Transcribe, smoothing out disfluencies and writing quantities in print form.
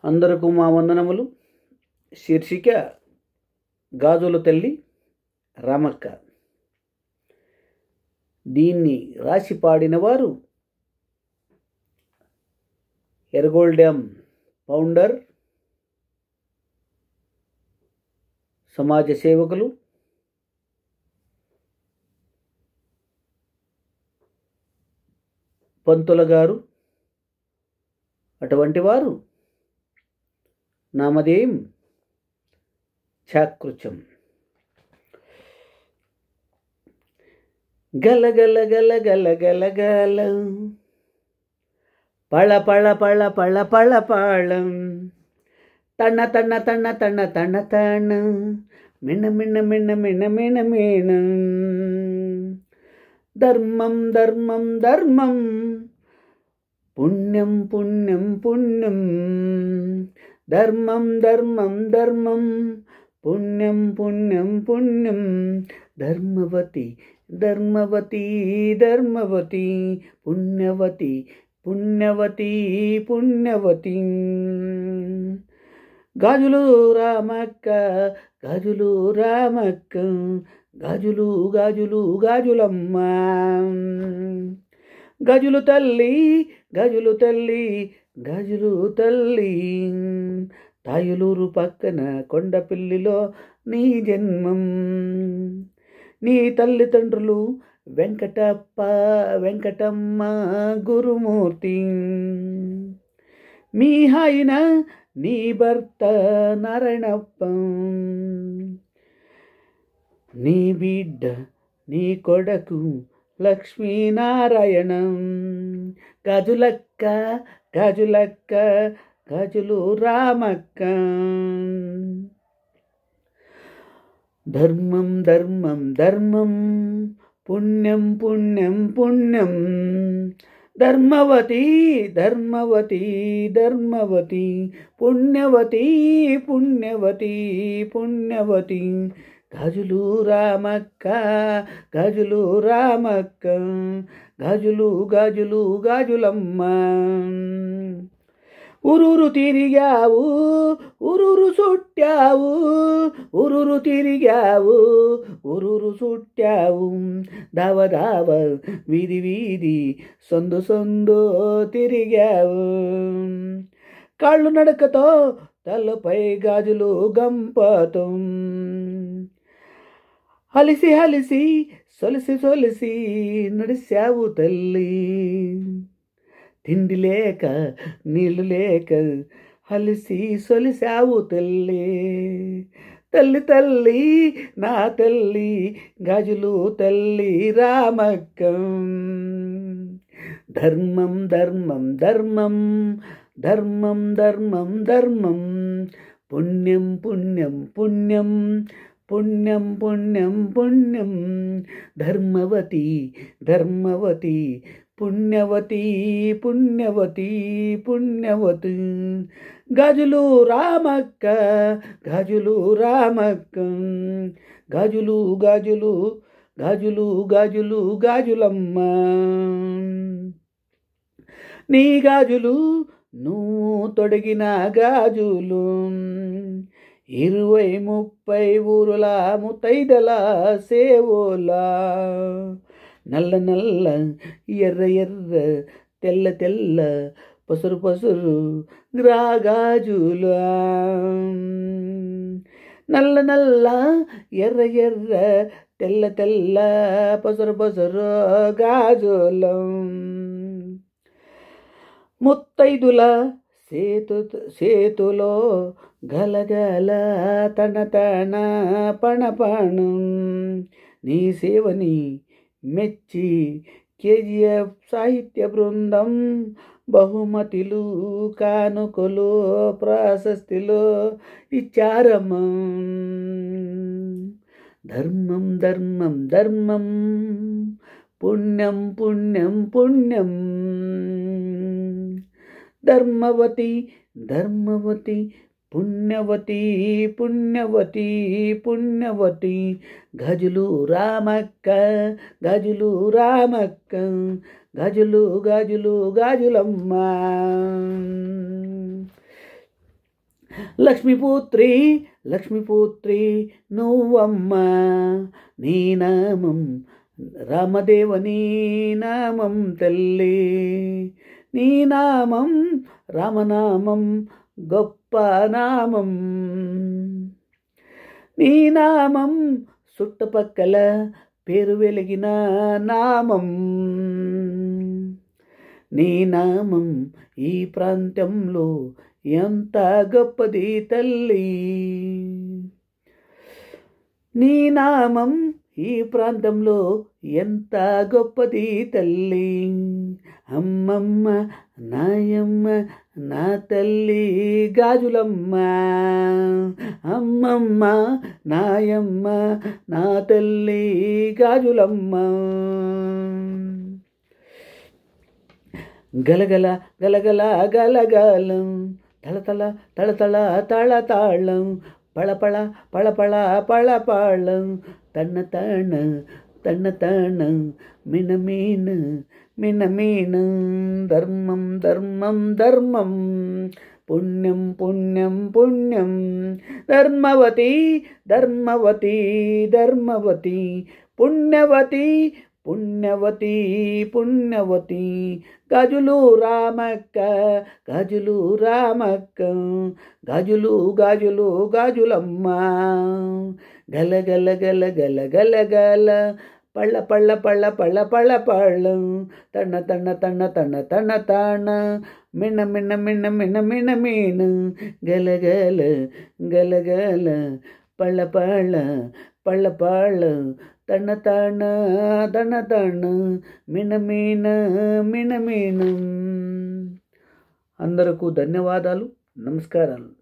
అందరకు మా వందనములు. శీర్షిక గాజుల తల్లి రామక్క. దీన్ని రాసి పాడినవారు ఎర్గోల్ డ్యామ్ ఫౌండర్, సమాజ సేవకులు, పంతుల గారు. అటువంటి వారు నామధేయం చాకృత్యం. గల గల గల గల గల గల పళ పళ పళ పళ పళ పళం తణ తణ తణ తణ తణ తణ మిణ మిణ మిణ మిణ మిణ మిణ ధర్మం ధర్మం ధర్మం పుణ్యం పుణ్యం పుణ్యం ధర్మం ధర్మం ధర్మం పుణ్యం పుణ్యం పుణ్యం ధర్మవతి ధర్మవతి ధర్మవతి పుణ్యవతి పుణ్యవతి పుణ్యవతి. గాజులు రామక్క గాజులు రామక్క గాజులు గాజులు గాజులమ్మ. గాజులు తల్లి గాజులు తల్లి గాజులు తల్లి తాయులూరు పక్కన కొండపిల్లిలో నీ జన్మం. నీ తల్లిదండ్రులు వెంకటప్ప వెంకటమ్మ గురుమూర్తి. మీ ఆయన నీ భర్త నారాయణప్ప. నీ బిడ్డ నీ కొడుకు లక్ష్మీనారాయణం. గాజులక్క గాజులక్క గాజులు రామక్క. ధర్మం ధర్మం ధర్మం పుణ్యం పుణ్యం పుణ్యం ధర్మవతి ధర్మవతి ధర్మవతి పుణ్యవతి పుణ్యవతి పుణ్యవతి. గాజులు రామక్క గాజులు రామక్క గాజులు గాజులు గాజులమ్మ. ఊరూరు తిరిగావు ఊరూరు చుట్టావు ఊరూరు తిరిగావు ఊరూరు చుట్టావు. దావ దావ వీధి వీధి సందు సందు తిరిగావు. కాళ్ళు నడకతో తలపై గాజులు గంపతో హలిసి హలిసి సొలిసి సొలిసి నడిచావు తల్లి. తిండి లేక నీళ్ళు లేక హలిసి సొలిసావు తల్లి. తల్లి తల్లి నా తల్లి గాజులు తల్లి రామక్క. ధర్మం ధర్మం ధర్మం ధర్మం ధర్మం ధర్మం పుణ్యం పుణ్యం పుణ్యం పుణ్యం పుణ్యం పుణ్యం ధర్మవతి ధర్మవతి పుణ్యవతి పుణ్యవతి పుణ్యవతి. గాజులు రామక్క గాజులు రామక్క గాజులు గాజులు గాజులు గాజులు గాజులమ్మ. నీ గాజులు నువ్వు తొడిగిన గాజులు 20-30 ఊరుల ముతైదల సేవోలా. నల్ల నల్ల ఎర్ర ఎర్ర తెల్ల తెల్ల పసురు పసురు గాజుల. నల్ల నల్ల ఎర్ర ఎర్ర తెల్ల తెల్ల పసురు పసురు గాజుల. ముత్తైదుల సేతులో గలగల తన తన పణపణం. నీ సేవని మెచ్చి కేజీఎఫ్ సాహిత్య బృందం బహుమతులు కానుకలు ప్రశస్తిలో ఇచ్చారమ్మా. ధర్మం ధర్మం ధర్మం పుణ్యం పుణ్యం పుణ్యం ధర్మవతి ధర్మవతి పుణ్యవతి పుణ్యవతి పుణ్యవతి. గాజులు రామక్క గాజులు రామక్క గాజులు గాజులు గాజులమ్మ. లక్ష్మీపుత్రి లక్ష్మీపుత్రి నువ్వమ్మ, నీ నామం రామదేవని నామం తల్లి, నీ నామం రామనామం గొప్ప నామం, నీ నామం చుట్టుపక్కల పేరు వెలిగిన నామం, నీ నామం ఈ ప్రాంతంలో ఎంత గొప్పది తల్లి, నీ నామం ఈ ప్రాంతంలో ఎంత గొప్పది తల్లి. అమ్మమ్మ నాయమ్మ నా తల్లి గాజులమ్మ, అమ్మమ్మ నాయమ్మ నా తల్లి గాజులమ్మ. గలగల గలగల గలగలం, తళతళ తళతళ తళతాళం, పళపళ పళపళ పళపళం, తన్న తణ తన్న తణ మినమీన మినమీన, ధర్మం ధర్మం ధర్మం, పుణ్యం పుణ్యం పుణ్యం, ధర్మవతి ధర్మవతి ధర్మవతి, పుణ్యవతి పుణ్యవతి పుణ్యవతి, గాజులు రామక్క గాజులు రామక్క, గాజులు గాజులు గాజులమ్మ. గలగల గల గల గల గల, పళ్ళ పళ్ళ పళ్ళ పళ్ళ పళ్ళ పళ్ళం, తన్న తన్న తన్న తన్న తన్న తాణ, మిన్న మిన్న మిన్న మిన్న మిన్న మీన, గలగల గలగల పళ్ళ పళ్ళ పళ్ళ పళ్ళ, తన్న తాణ తన తాణ, మినమీన మినమీనం. అందరకు ధన్యవాదాలు, నమస్కారాలు.